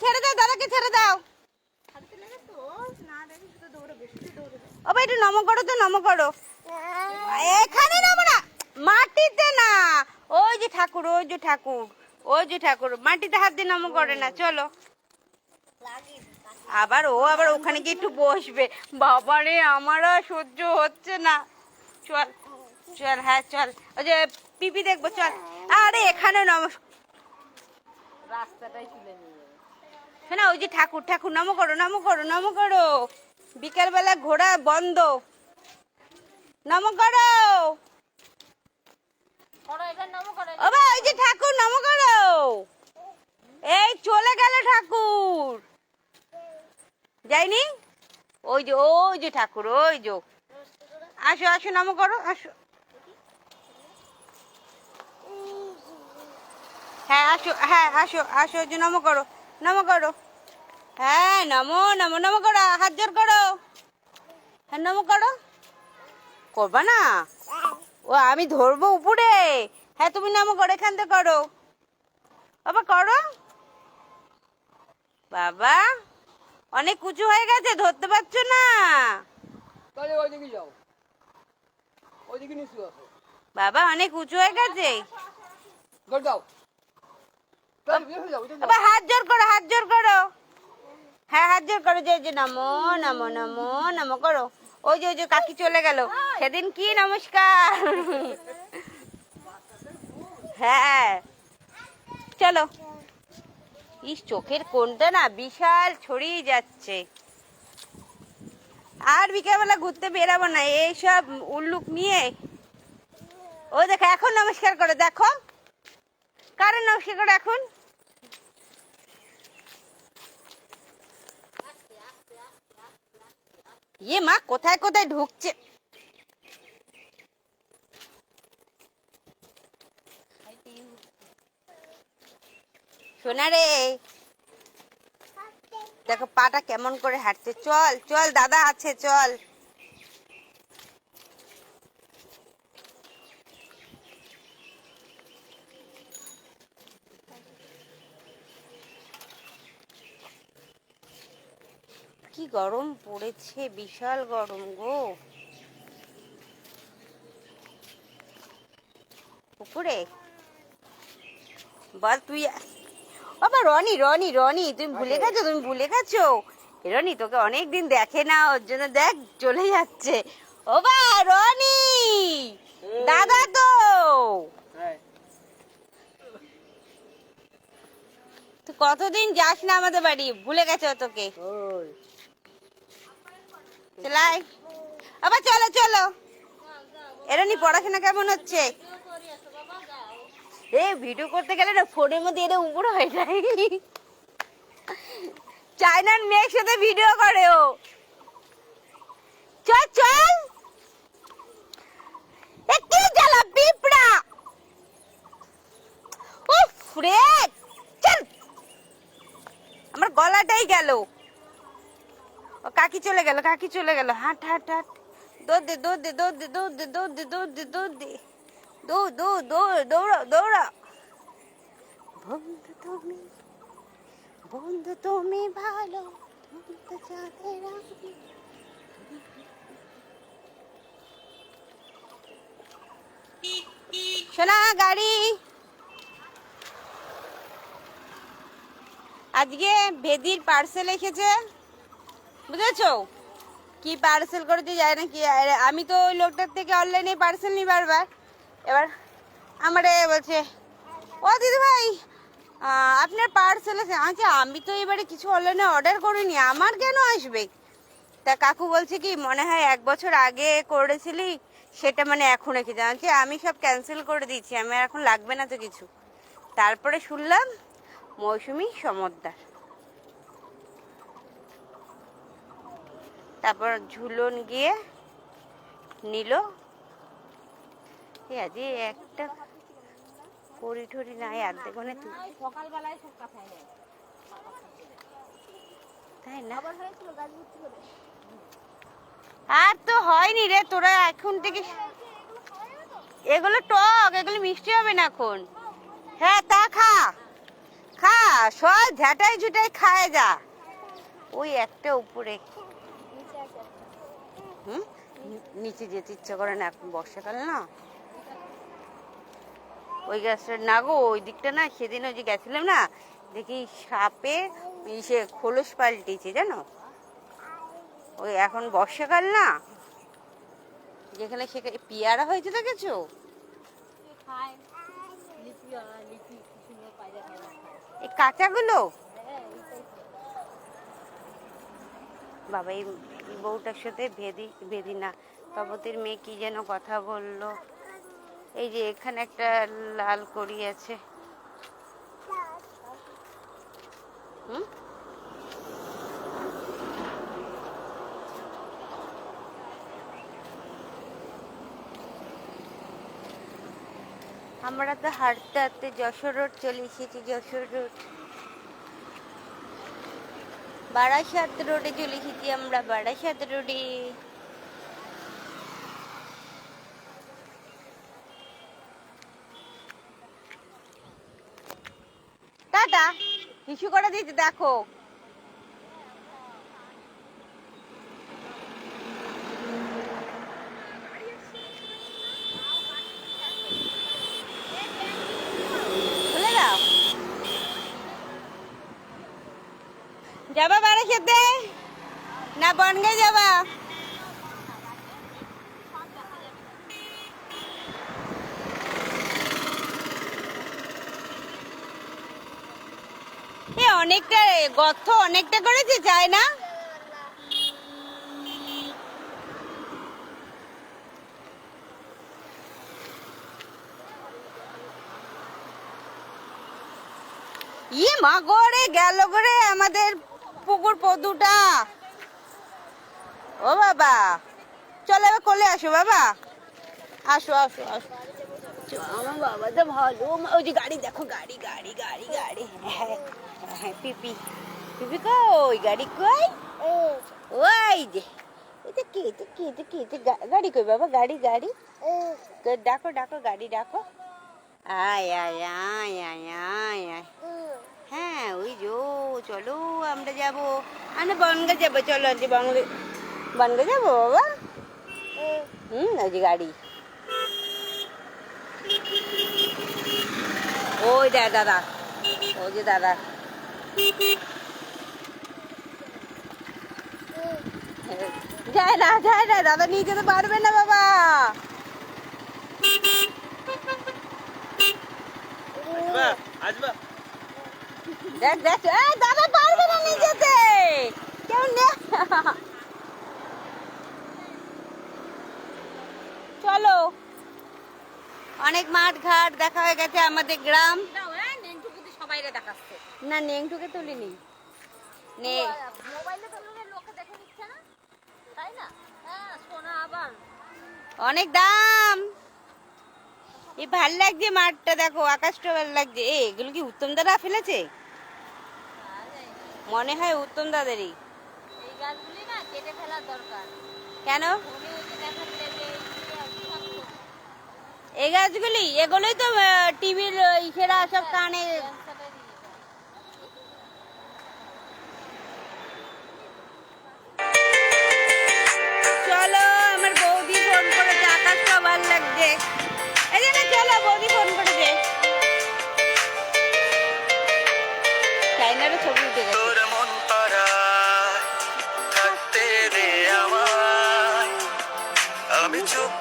ছেড়ে দাও, দাদাকে ছেড়ে দাও। ও ভাই একটু নম করো তো, নম করো। এখানে নামো না, মাটিতে না। ওই যে ঠাকুর, ওই যে ঠাকুর, ওই যে ঠাকুর, মাটিতে হাত দিয়ে নম করে না। চলো আবার আবার ওখানে গিয়ে একটু বসবে। বাবারে আমার আর সহ্য হচ্ছে না। চল চল, হ্যাঁ চল, ওই যে পিপি দেখবো, চল। আরে এখানে রাস্তাটাই তুলে নিয়ে শোনা, ওই যে ঠাকুর, ঠাকুর নম করো, নম করো, নম করো। বিকেল বেলা ঘোরা বন্ধ, নম করো। ও ভাই ওই যে ঠাকুর, নম করো। এই চলে গেল ঠাকুর, যাইনি। ওই যে ঠাকুর, ওই যে। আসো আসো, নম করো, আসো। হ্যাঁ আসো, হ্যাঁ আসো আসো, ওই যে নম করো, নম করো। হ্যাঁ নমো নমো, নম করো, হাত জোর করো। হ্যাঁ নম করো। করবা না? ও আমি ধরবো উপরে। হ্যাঁ তুমি নম করো, এখান থেকে করো বাবা, করো। বাবা অনেক উঁচু হয়ে গেছে, ধরতে পারছো না। বাবা অনেক উঁচু হয়ে গেছে। বাবা হাত জোর করো, হাত জোর করো। হ্যাঁ হাত জোর করো, যে নমো নমো নমো নমো করো। ওই যে কাকি চলে গেল সেদিন, কি নমস্কার। হ্যাঁ চলো। ইস চোখের কোনটা না বিশাল ছড়িয়ে যাচ্ছে। আর বিকেলবেলা ঘুরতে বেরাবো না এইসব উল্লুক নিয়ে। ও দেখো এখন নমস্কার করে, দেখো কারে নমস্কার করে এখন। ইয়ে মা, কোথায় কোথায় ঢুকছে। শোনা রে, দেখো পাটা কেমন করে হাঁটছে। চল চল, দাদা আছে, চল। কি গরম পড়েছে, বিশাল গরম গো। পুকুরে বল তুই। বাবা রনি, রনি, রনি, তুমি ভুলে গেছো, তুমি ভুলে গেছো। রনি তোকে অনেকদিন দেখে না, ওর জন্য দেখ চলে যাচ্ছে। ও বা রনি, দাদা তো। তুই কতদিন যাস না আমাদের বাড়ি, ভুলে গেছো তোকে। চলাই আবার, চলো চলো। এরনি পড়াশোনা কেমন হচ্ছে? এই ভিডিও করতে গেলে না ফোনের মধ্যে এটা উপরে হয়ে যায়। চায়নার মেয়ের সাথে ভিডিও করে ও। চল চল, কি জ্বালা পিঁপড়া। উফ রে, চল। আমার গলাটাই গেল। ও কাকি চলে গেল, কাকি চলে গেল। হাঁট হাঁট হাঁট, দৌড় দে, দৌড় দে, দৌড় দে, দৌড় দে, দৌড় দে, দৌড় দে, দৌড় দে, দৌড় দৌড় দৌড়, দৌড়া দৌড়া। বন্ধু তুমি, বন্ধু তুমি ভালো, শোনা গাড়ি। আজকে ভেদির পার্সেল এসেছে, বুঝেছো? কি পার্সেল করেছে যায় না কি। আমি তো ওই লোকটার থেকে অনলাইনে পার্সেল নিই বারবার। এবার আমারে বলছে, ও দিদি ভাই আপনার পার্সেল আছে। আচ্ছা আমি তো এবারে কিছু অনলাইনে অর্ডার করিনি, আমার কেন আসবে? তা কাকু বলছে কি, মনে হয় 1 বছর আগে করেছিলি, সেটা মানে এখন রেখে জানছি। আমি সব ক্যান্সেল করে দিয়েছি, আমি এখন লাগবে না তো কিছু। তারপরে শুনলাম মৌসুমি সমদ্দার। তারপর ঝুলন গিয়ে নিল। আজ একটা কড়ি ঠড়ি নাই, অর্ধেক সকালবেলায় সব কাঁথায় নেয়, তাই না? আর তো হয়নি রে, তোরা এখন থেকে। এগুলো টক, এগুলো মিষ্টি হবে না এখন। হ্যাঁ তা খা খা। সব ঝাঁটাই ঝুটাই খায় যা। ওই একটা উপরে। হুম, নিচে যেতে ইচ্ছা করে না, এখন বর্ষাকাল না। ওই গাছটা না গো, ওই দিকটা না, সেদিন ওই যে গেছিলাম না, দেখি সাপে সে খোলস পাল্টেছে জানো। ওই এখন বর্ষাকাল না, যেখানে সেখানে পেয়ারা হয়েছে দেখেছো। এই কাঁচাগুলো বাবা, এই বউটার সাথে ভেদি না, তপতির মেয়ে কি যেন কথা বললো। এই যে এখানে একটা লাল কড়ি আছে। হুম, আমরা তো হাঁটতে হাঁটতে যশোর রোড চলে এসেছি। যশোর রোড, বারাসাত রোডে চলে এসেছি আমরা, বারাসাত রোডে। টাটা, হিসু করে দিয়েছে দেখো। খুলে দাও। যাবা বারাসাতে না বনগে যাবা? এ অনেকটা গর্ত অনেকটা করেছে, চায় না। ইয়ে মা গড়ে গেল করে আমাদের পুকুর পদুটা। ও বাবা, চলো এবার কোলে আসো বাবা, আসো আসো আসো। আমার বাবা তো ভালো। ওই যে গাড়ি দেখো, গাড়ি গাড়ি গাড়ি গাড়ি। হ্যাঁ হ্যাঁ, পিপি পিপি কই, গাড়ি কই? ওই যে এটা কি, এটা কি, এটা কি, এটা গাড়ি কই বাবা, গাড়ি গাড়ি। ডাকো ডাকো, গাড়ি ডাকো। আয় আয় আয় আয় আয় আয়। হ্যাঁ ওই যো, চলো আমরা যাবো, আমরা বনগা যাবো, চলো আজকে বনগা যাবো বাবা। ওই যে গাড়ি, ওই দাদা, ওই যে দাদা। যায় না যায় না, দাদা নিয়ে যেতে পারবে না বাবা। দেখ দেখ, দাদা পারবে না নিয়ে যেতে, কেউ নে। চলো, অনেক মাঠ ঘাট দেখা হয়ে গেছে আমাদের গ্রাম। সবাই দেখাচ্ছে না, নেংটুকে তুলিনি। অনেক দাম। এই ভাল লাগছে মাঠটা, দেখো আকাশটা ভাল লাগছে। এগুলো কি উত্তম দাদা ফেলেছে? মনে হয় উত্তম দাদেরই। কেন এই গাছগুলি? এগুলোই তো টিভির ইসেরা সব কানে। চলো, আমার বৌদি ফোন করেছে, আকাশটা ভাল লাগছে। এই যে না, চলো বৌদি ফোন করেছে। চাইনারও ছবি উঠে গেছে। আমি চুপ